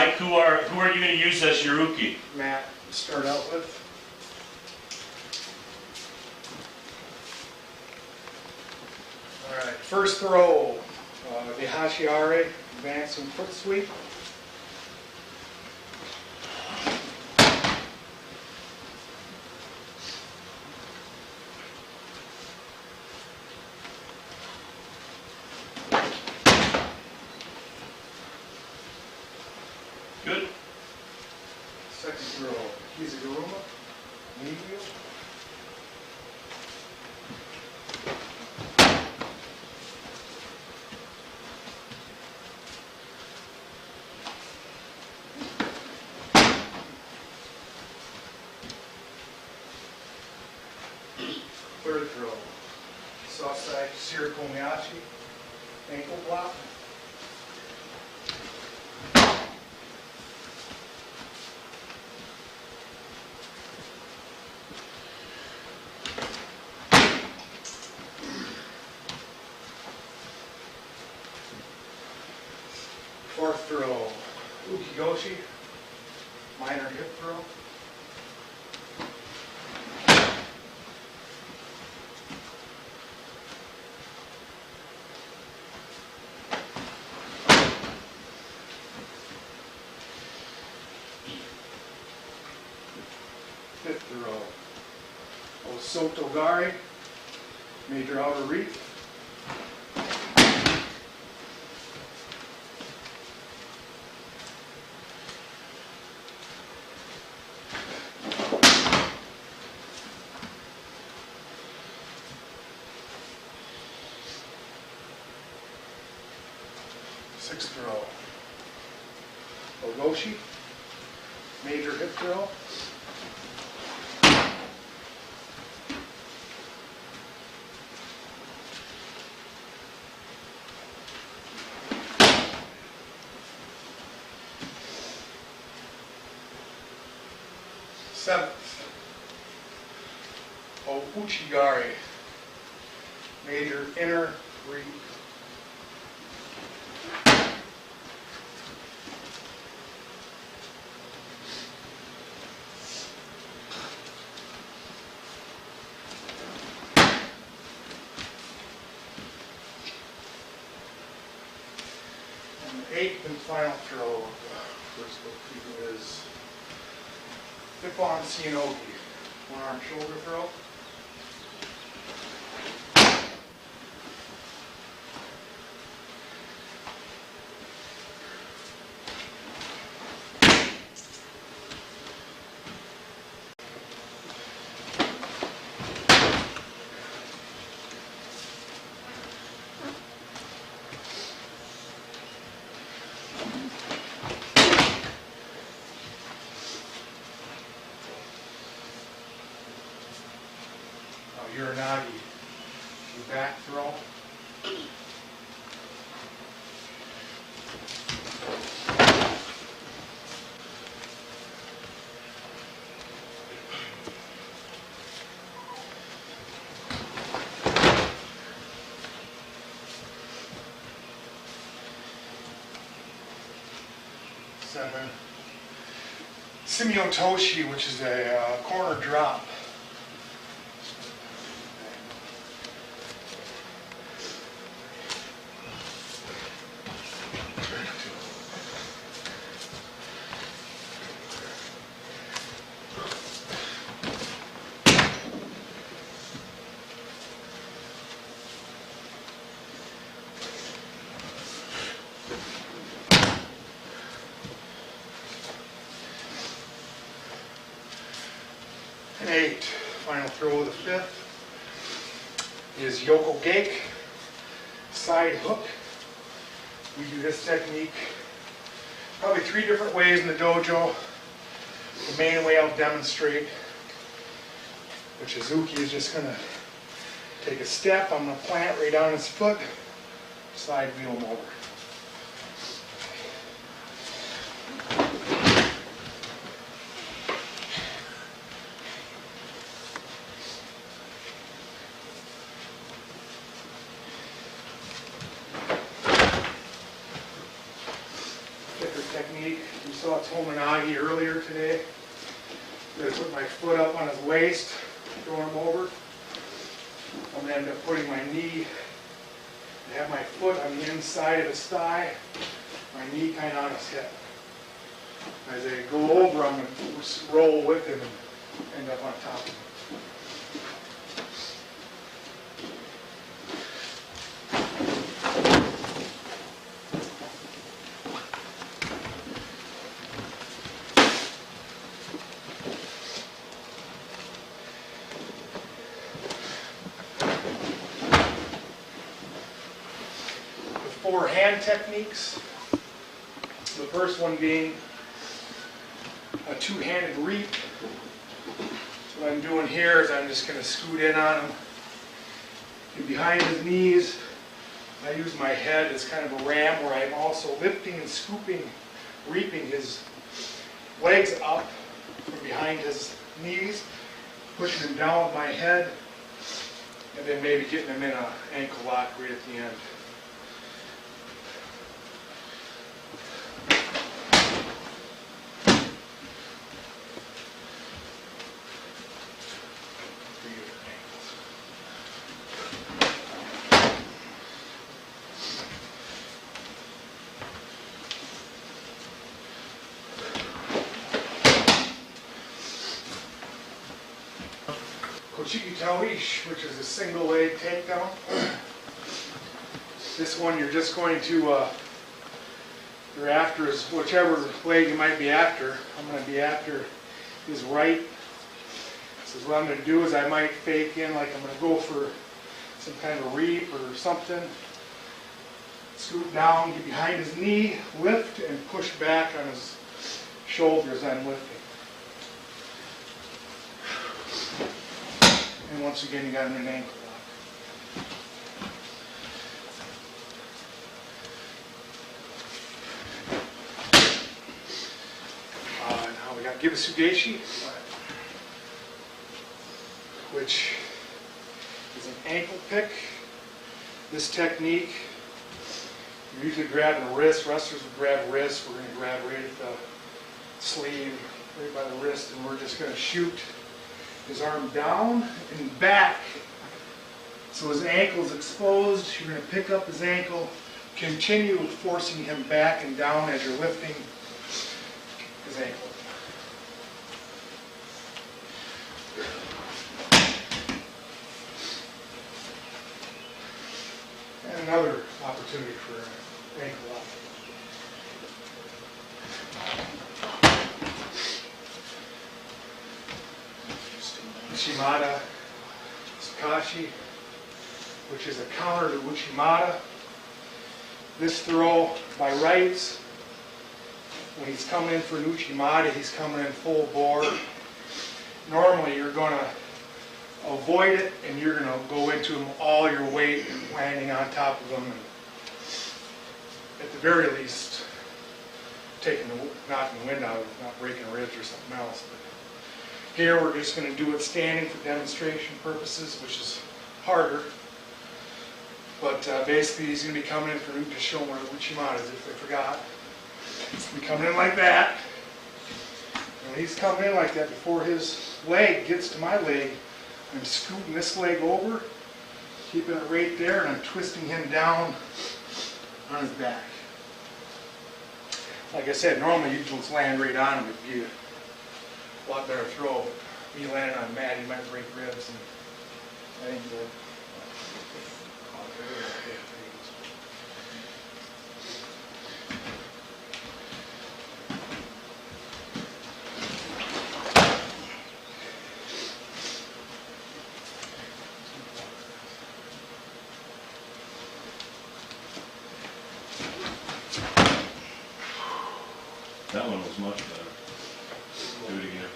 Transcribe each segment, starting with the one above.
Mike, who are you going to use as your uke? Matt, to start out with. All right, first throw, the Hashiare, advancing foot sweep. Good. Second throw, Kizaguruma, knee wheel. Third throw, soft side Shirakomiyashi, ankle block. Fourth throw, ukigoshi, minor hip throw. Fifth throw, Osotogari, major outer reef. Sixth throw, Ogoshi, major hip throw. Seventh, Uchigari, major inner reef. And the eighth and final throw of the first book is Nippon Shinogi, one arm shoulder throw. Uranagi, back throw. Seven, Simiotoshi, which is a corner drop. And eight, final throw of the fifth, is Yoko Gake, side hook. We do this technique probably 3 different ways in the dojo. The main way I'll demonstrate, which Izuki is just going to take a step. I'm going to plant right on his foot, slide wheel him over. Kicker technique. You saw Tomonagi earlier today. I'm going to put my foot up on his waist, throw him over. I'm going to end up putting my knee, and have my foot on the inside of his thigh, my knee kind of on his hip. As I go over, I'm going to roll with him and end up on top of him. The 4 hand techniques. The first one being a 2-handed reap. So what I'm doing here is I'm just going to scoot in on him. And behind his knees, I use my head as kind of a ram where I'm also lifting and scooping, reaping his legs up from behind his knees, pushing him down with my head, and then maybe getting him in an ankle lock right at the end. Kochiki-taoish, which is a single leg takedown. This one you're just going to, you're after is whichever leg you might be after. I'm going to be after his right. So what I'm going to do is I might fake in like I'm going to go for some kind of reap or something. Scoot down, get behind his knee, lift, and push back on his shoulder as I'm lifting. And once again, you got him in an ankle lock. Now we got Gibasugeshi, which is an ankle pick. This technique, you're usually grabbing a wrist. Wrestlers would grab wrist. We're going to grab right at the sleeve, right by the wrist, and we're just going to shoot his arm down and back. So his ankle is exposed. You're going to pick up his ankle, continue forcing him back and down as you're lifting his ankle. And another opportunity for ankle lock. Uchimata Sukashi, which is a counter to Uchimata. This throw by rights, when he's coming in for an Uchimata, he's coming in full bore. Normally you're going to avoid it and you're going to go into him all your weight and landing on top of him, and at the very least knocking the wind out of him, not breaking ribs or something else. But here we're just going to do it standing for demonstration purposes, which is harder. But basically he's going to be coming in for to show them where the Uchimata is, if they forgot. He's going to be coming in like that. And when he's coming in like that, before his leg gets to my leg, I'm scooting this leg over, keeping it right there, and I'm twisting him down on his back. Like I said, normally you just land right on him. It'd be a lot better throw. But me landing on Matt, he might break ribs, and I think that one was much better. Do it again.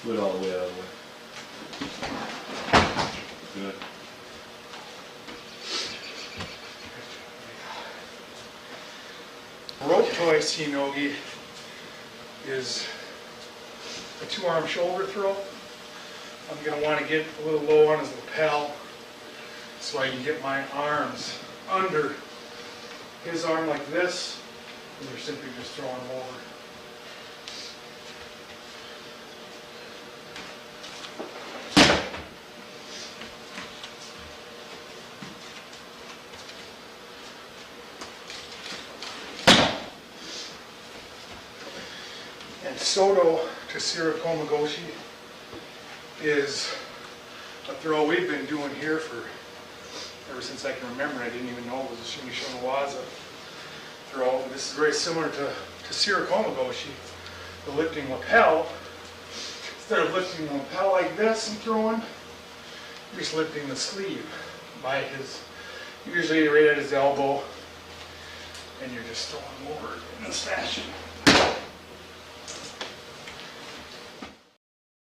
Put it all the way out of the way. Good. Rope toy Shinogi is a 2-arm shoulder throw. I'm going to want to get a little low on his lapel so I can get my arms under his arm like this, And you're simply just throwing them over. And Soto to Sirakomagoshi is a throw we've been doing here for ever since I can remember. I didn't even know it was a Shumishonawaza throw. This is very similar to Sirakomagoshi, the lifting lapel. Instead of lifting the lapel like this and throwing, you're just lifting the sleeve by usually right at his elbow, and you're just throwing over in this fashion.